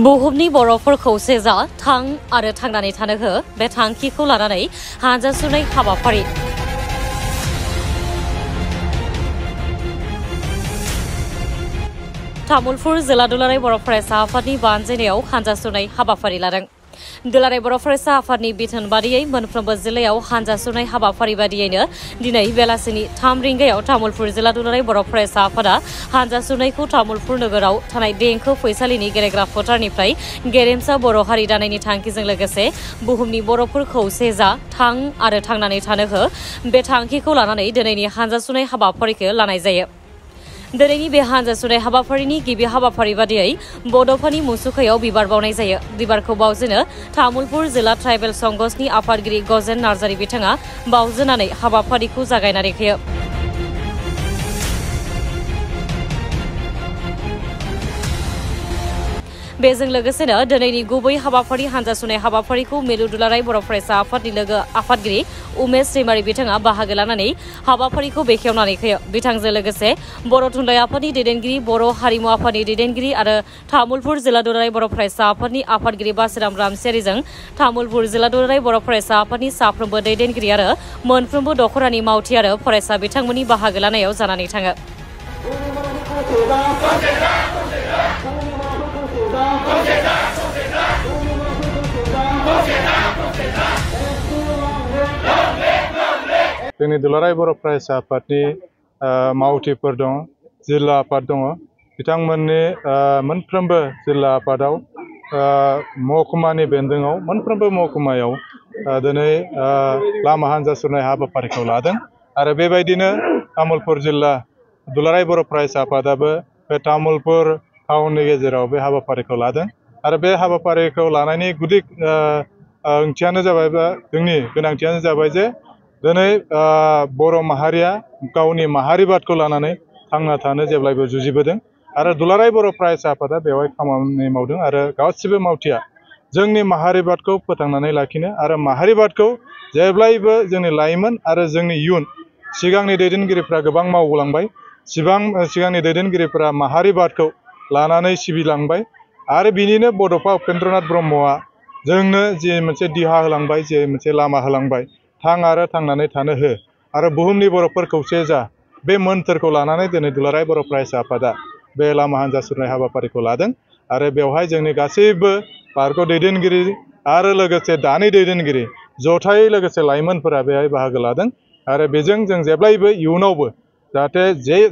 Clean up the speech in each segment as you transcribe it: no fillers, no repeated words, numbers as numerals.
बुहुमनि बर'फोरखौ सेजा थां आरो थांनानै थानो हो बे थांखिखौ लानानै हानजा सुरनाय हाबाफारि तामुलपुर जिल्ला दुलाराय बर' फरायसा आफादनि बानजायनायाव हानजा सुरनाय हाबाफारि लादों। दुलाराय बर' फरायसा आफादनि बिथोन बादियै मोनफ्रोमबो जिल्लायाव हानजा सुरनाय हाबाफारि बादियैनो दिनै बेलासिनि 3 रिंगायाव तामुलपुर जिल्ला दुलाराय बर' फरायसा आफादा हानजा सुरनायखौ तामुलपुर नोगोराव थानाय देंखो फैसालिनि गेलेग्रा फोथारनिफ्राय गेरेमसा बर' हारि दानायनि थांखिजों लोगोसे बुहुमनि बर'फोरखौ सेजा थां आरो थांनानै थानो हो बे थांखिखौ लानानै दिनैनि हानजा सुरनाय हाबाफारिखौ लानाय जायो। दिनैनि बे हानजा सुरनाय हाबाफारिनि गिबि हाबाफारि बादियै बड'फानि मुसुखायाव बिबार बावनाय जायो। बिबारखौ बावजेनो तामुलपुर जिल्ला ट्राइबेल संघसनि आफादगिरि गजेन नार्जारी बिथाङा बावजेननानै हाबाफारिखौ जागायनानै होयो। बेजों लोगोसेनो दिनैनि गुबै हाबाफारि हानजा सुरनाय हाबाफारिखौ मिरु दुलाराय बर' फरायसा आफादनि लोगो आफादगिरि उमेश दैमारी बिथाङा बाहागो लानानै हाबाफारिखौ बेखेवनानै होयो। बिथांजों लोगोसे बर' थुनलाइ आफादनि दैदेनगिरि, बर' हारिमु आफादनि दैदेनगिरि आरो तामुलपुर जिल्ला दुलाराय बर' फरायसा आफादनि आफादगिरि बासिराम रामसियारिजों तामुलपुर जिल्ला दुलाराय बर' फरायसा आफादनि साफ्रोमबो दैदेनगिरि आरो मोनफ्रोमबो दखरानि मावथि आरो फरायसा बिथांमोननि बाहागो लानायाव जानानै थाङो। जोंनि दुलाराय बर' फरायसा आफादनि मावथिफोर दङ, जिल्ला आफाद दङ। बिथांमोननि मोनफ्रोमबो जिल्ला आफादाव महकुमानि बेन्दोङाव मोनफ्रोमबो महकुमायाव दिनै लामा हानजा सुरनाय हाबाफारिखौ लादों आरो बेबायदिनो तामुलपुर जिल्ला दुलाराय बर' फरायसा आफादाबो बे तामुलपुर टाउननि गेजेराव बे हाबाफारिखौ लादों आरो बे हाबाफारिखौ लानायनि गुदि ओंथियानो जाबाय बा जोंनि गोनांथियानो जाबाय जे दिनै बर' माहारिया गावनि माहारिबादखौ लानानै थांना थानो जेब्लायबो जुजिबोदों आरो दुलाराय बर' फरायसा आफादा बेवहाय खामानि मावदों आरो गासिबो मावथिया जोंनि माहारिबादखौ फोथांनानै लाखिनो आरो माहारिबादखौ जेब्लायबो जोंनि लाइमोन आरो जोंनि इयुन सिगांनि दैदेनगिरिफ्रा गोबां मावलांबाय, सिगांनि दैदेनगिरिफ्रा माहारिबादखौ लानानै सिबिलांबाय आरो बिनिनो बड'फा उपेन्द्रनाथ ब्रह्मआ जोंनो जि मोनसे दिहा होलांबाय, जे मोनसे लामा होलांबाय, थां आरो थांनानै थानो हो आरो बुहुमनि बर'फोर खौसे जा, बे मोन्थोरखौ लानानै दिनै दुलाराय बर' फरायसा आफादा बे लामा हानजा सुरनाय हाबाफारिखौ लादों आरो बेवहाय जोंनि गासैबो पार्कआव दैदेनगिरि आरो लोगोसे दानि दैदेनगिरि जथायै लोगोसे लाइमोनफोरा बेहाय बाहागो लादों आरो बेजों जों जेब्लायबो इयुनावबो जाहाथे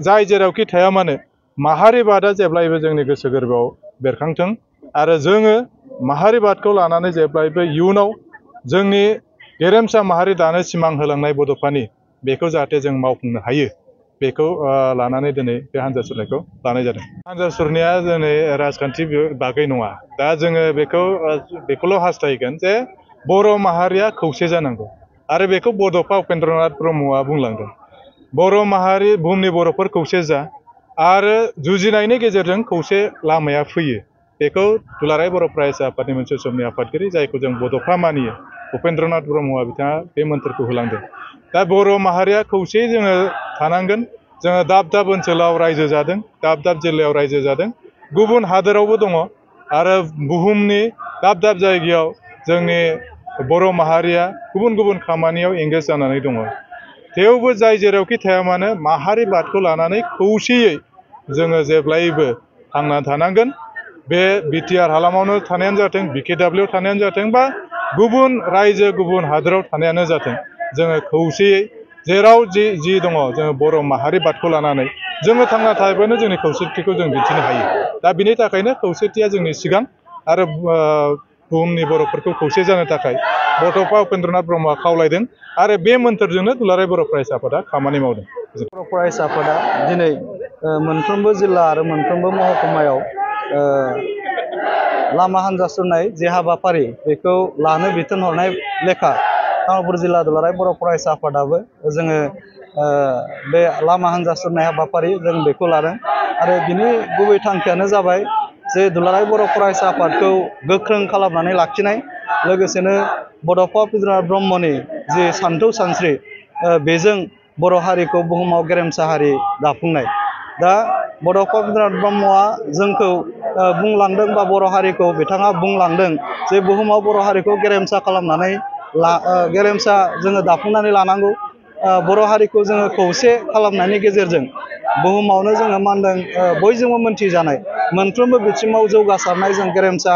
जाय जेरावखि थाया मानो माहारिबादआ जेब्लायबो जोंनि गोसो गोरबोआव बेरखांथों आरो जोङो माहारिबादखौ लानानै जेब्लायबो इयुनाव जोंनि गेरेमसा माहारि दानो सिमां होलांनाय बड'फानि बेखौ जाहाथे जों मावफुंनो हायो, बेखौ लानानै दिनै बे हानजा सुरनायखौ लानाय जादों। हानजा सुरनाया दिनै राजखान्थि बागै नङा। दा जोङो बेखौल' हास्थायगोन जे बर' माहारिया खौसे जानांगौ आरो बेखौ बड'फा उपेन्द्रनाथ ब्रह्मआ बुंलांदों। बर' माहारि बुहुमनि बर'फोर खौसे जा आरो जुजिनायनि गेजेरजों खौसे लामाया फैयो। बेखौ दुलाराय बर' फरायसा आफादनि मोनसे समनि आफादगिरि जायखौ जों बड'फा मानियो उपेन्द्रनाथ ब्रह्मआ बिथाङा बे मोन्थोरखौ होलांदों। दा बर' माहारिया खौसेयै जोङो थानांगोन। जोङो दाब दाब ओनसोलाव रायजो जादों, दाब दाब जिल्लायाव रायजो जादों, गुबुन हादोरावबो दङ आरो बुहुमनि दाब दाब जायगायाव जोंनि बर' माहारिया गुबुन गुबुन खामानियाव एंगेज जानानै दङ। थेवबो जाय जेरावखि थाया मानो माहारिबादखौ लानानै खौसेयै जोङो जेब्लायबो थांना थानांगोन। बे बिटिआर हालामावनो थानायानो जाथों, बिकेडाब्लिउआव थानायानो जाथों बा गुबुन रायजो गुबुन हादोराव थानायानो जाथों, जोङो खौसेयै जेराव जि दङ जोङो बर' माहारिबादखौ लानानै जोङो थांना थायोबानो जोंनि खौसेथिखौ जों दिन्थिनो हायो। दा बिनि थाखायनो खौसेथिया जोंनि सिगां आरो बुहुमनि बर'फोरखौ खौसे जानो थाखाय बड'फा उपेन्द्रनाथ ब्रह्मआ खावलायदों आरो बे मोन्थोरजोंनो दुलाराय बर' फरायसा आफादा खामानि मावदों। बर' फरायसा आफादा दिनै मोनफ्रोमबो जिल्ला आरो मोनफ्रोमबो महकुमायाव लामा हानजा सुरनाय जे हाबाफारि बेखौ लानो बिथोन हरनाय लेखा तामुलपुर जिल्ला दुलाराय बर' फरायसा आफादाबो जोङो बे लामा हानजा सुरनाय हाबाफारि जों बेखौ लादों आरो बिनि गुबै थांखियानो जाबाय जे दुलाराय बर' फरायसा आफादखौ गोख्रों खालामनानै लाखिनाय लोगोसेनो बड'फा उपेन्द्रनाथ ब्रह्मनि जि सानथौ सानस्रि बेजों बर' हारिखौ बुहुमाव गेरेमसा हारि दाफुंनाय। दा बड'फा उपेन्द्रनाथ ब्रह्मआ जोंखौ बुंलांदों बा बर' हारिखौ बिथाङा बुंलांदों जे बुहुमाव बर' हारिखौ गेरेमसा खालामनानै गेरेमसा जोङो दाफुंनानै लानांगौ। बर' हारिखौ जोङो खौसे खालामनायनि गेजेरजों बुहुमावनो जोङो मा होनदों बयजोंबो मोनथिजानाय मोनफ्रोमबो बिथिङाव जौगासारनाय जों गेरेमसा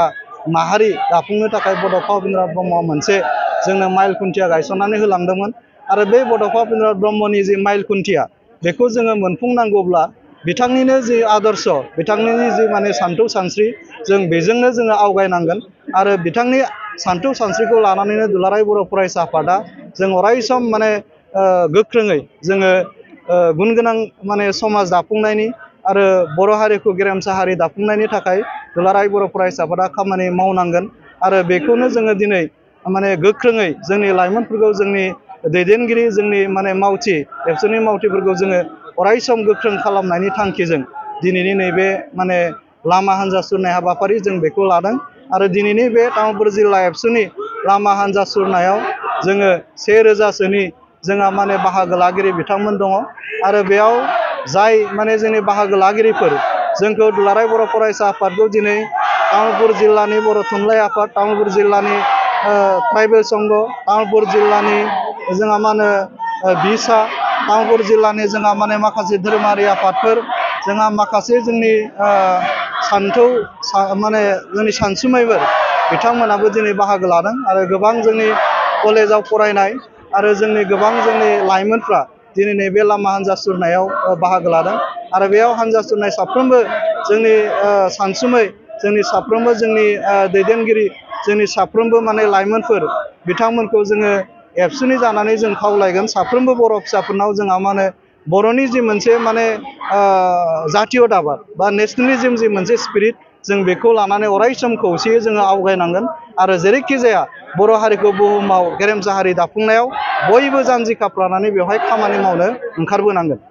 माहारि दाफुंनो थाखाय बड'फा उपेन्द्रनाथ ब्रह्मआ मोनसे जोंनो माइल खुन्थिया गायसननानै होलांदोंमोन। आरो बे बड'फा उपेन्द्रनाथ ब्रह्मनि जि माइल खुन्थिया बेखौ जोङो मोनफुंनांगौब्ला बिथांनिनो जि आदर्श बिथांनि जि माने सानथौ सानस्रि जों बेजोंनो जोङो आवगायनांगोन। आरो बिथांनि सानथौ सानस्रिखौ लानानैनो दुलाराय बर' फरायसा आफादा जों अरायसम माने गोख्रोङै जोङो गुन गोनां माने समाज दाफुंनायनि आरो बर' हारिखौ गेरेमसा हारि दाफुंनायनि थाखाय दुलाराय बर' फरायसा आफादा खामानि मावनांगोन। आरो बेखौनो जोङो दिनै माने गोख्रोङै जोंनि लाइमोनफोरखौ जोंनि दैदेनगिरि जोंनि माने मावथि एबसुनि मावथिफोरखौ जोङो अरायसम गोख्रों खालामनायनि थांखिजों दिनैनि नैबे माने लामा हान्जा सुरनाय हाबाफारि जों बेखौ लादों। आरो दिनैनि बे तामुलपुर जिल्ला एबसुनि लामा हान्जा सुरनायाव जोङो 1000सोनि जोंहा माने बाहागो लागिरि बिथांमोन दङ। आरो बेयाव जाय माने जोंनि बाहागो लागिरिफोर जोंखौ दुलाराय बर' फरायसा आफादखौ दिनै तामुलपुर जिल्लानि बर' थुनलाइ आफाद, तामुलपुर जिल्लानि ट्राइबेल संघ, तामुलपुर जिल्लानि जोंहा मा होनो बिसा, तामुलपुर जिल्लानि जोंहा माने माखासे धोरोमारि आफादफोर, जोंहा माखासे जोंनि सानथौ माने जोंनि सानसुमैफोर बिथांमोनाबो दिनै बाहागो लादों। आरो गोबां जोंनि कलेजाव फरायनाय आरो जोंनि गोबां जोंनि लाइमोनफ्रा दिनै नैबे लामा हान्जा सुरनायाव बाहागो लादों। आरो बेयाव हान्जा सुरनाय साफ्रोमबो जोंनि सानसुमै, जोंनि साफ्रोमबो जोंनि दैदेनगिरि, जोंनि साफ्रोमबो माने लाइमोनफोर बिथांमोनखौ जोङो एबसुनि जानानै जों खावलायगोन साफ्रोमबो बर' फिसाफोरनाव जोंहा मा होनो बर'नि जि मोनसे माने जातीयताबाद बा नेसनेलिज्म जि मोनसे स्पिरिट जों बेखौ लानानै अरायसम खौसेयै जोङो आवगायनांगोन। आरो जेरैखि जाया बर' हारिखौ बुहुमाव गेरेमसा हारि दाफुंनायाव बयबो जानजि खाफ्रानानै बेवहाय खामानि मावनो ओंखारबोनांगोन।